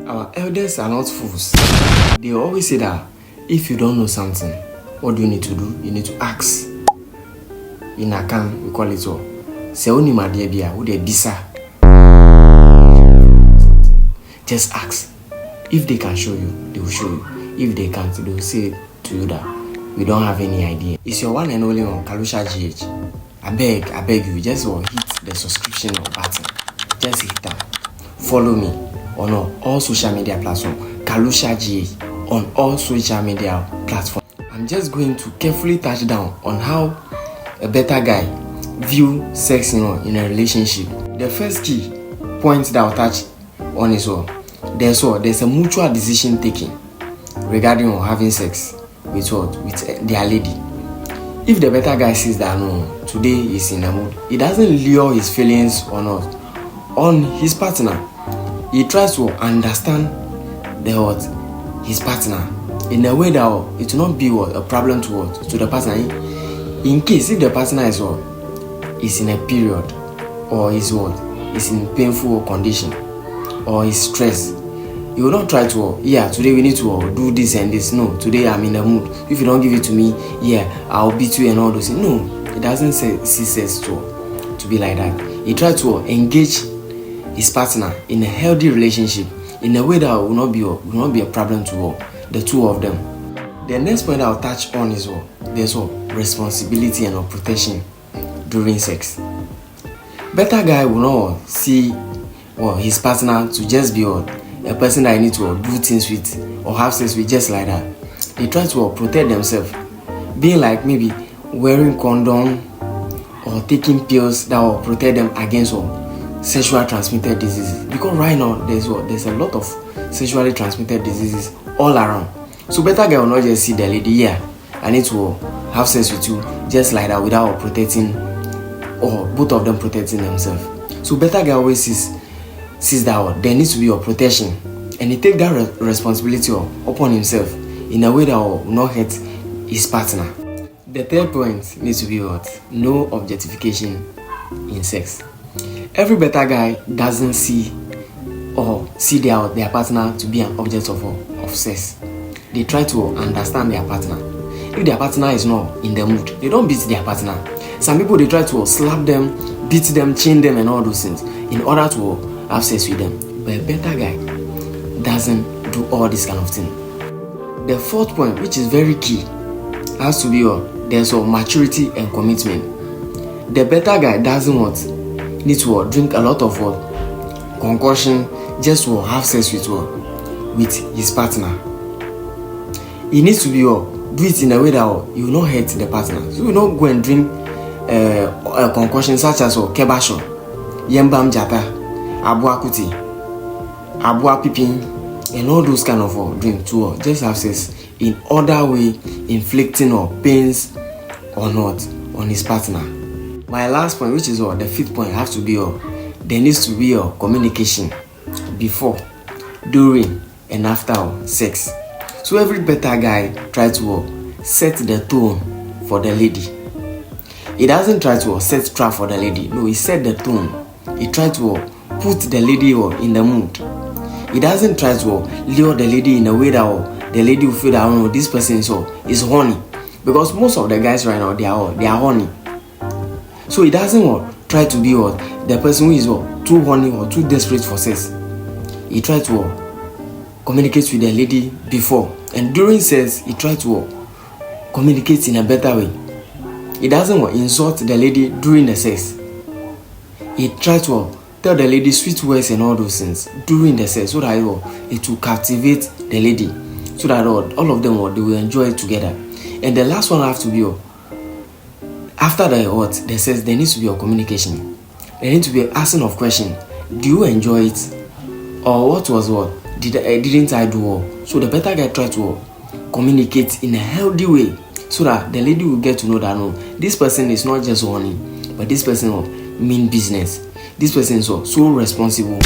Our elders are not fools. They always say that if you don't know something, what do you need to do? You need to ask. In Akan, we call it so. Se oni madebia, who de bisa. Just ask. If they can show you, they will show you. If they can't, they will say to you that we don't have any idea. It's your one and only on Kalusha GH. I beg you, just hit the subscription button. Just hit that. Follow me on all social media platforms. Kalusha GH on all social media platforms. I'm just going to carefully touch down on how a better guy view sex in a relationship. The first key point that I'll touch on is there's a mutual decision taking regarding having sex with their lady. If the better guy sees that no, today is in a mood, he doesn't lure his feelings or not on his partner. He tries to understand his partner in a way that it will not be a problem to the partner. In case if the partner is in a period or is in painful condition or is stressed, you will not try to today we need to do this and this. No, today I'm in a mood. If you don't give it to me, I'll beat you and all those things. No, it doesn't see sex to be like that. He tries to engage his partner in a healthy relationship in a way that will not be a problem to the two of them. The next point I'll touch on is there's responsibility and protection during sex. Better guy will not see his partner to just be a person that I need to do things with or have sex with just like that. They try to protect themselves, being like maybe wearing condom or taking pills that will protect them against sexually transmitted diseases. Because right now there's a lot of sexually transmitted diseases all around. So better guy will not just see the lady, I need to have sex with you just like that without protecting or both of them protecting themselves. So better guy always sees that there needs to be a protection, and he take that responsibility upon himself in a way that will not hurt his partner. The third point needs to be no objectification in sex. Every better guy doesn't see their partner to be an object of sex. They try to understand their partner. If their partner is not in the mood, they don't beat their partner. Some people, they try to slap them, beat them, chain them and all those things in order to have sex with them. But a better guy doesn't do all this kind of thing. The fourth point, which is very key, has to be there's maturity and commitment. The better guy doesn't need to drink a lot of concoction just to have sex with his partner. He needs to do it in a way that you will not hurt the partner. So you will not go and drink a concoction such as kebasho, yembam jata, abua kuti, abua pipin, and all those kind of drink to just have sex in other way, inflicting pains or not on his partner. My last point, which is the fifth point, has to be there needs to be communication before, during, and after sex. So every better guy try to set the tone for the lady. He doesn't try to set trap for the lady. No, he set the tone. He try to put the lady in the mood. He doesn't try to lure the lady in a way that the lady will feel that this person is horny. Because most of the guys right now, they are horny. So he doesn't try to be the person who is too horny or too desperate for sex. He try to communicate with the lady before, and during sex he try to communicate in a better way. He doesn't insult the lady during the sex. He try to tell the lady sweet words and all those things during the sex so that it will captivate the lady, so that all of them they will enjoy it together. And the last one have to be after the sex, there needs to be a communication. There needs to be asking of question. Do you enjoy it? Or what was didn't I do all? So the better guy try to communicate in a healthy way so that the lady will get to know that no, this person is not just horny, but this person mean business. This person is so responsible.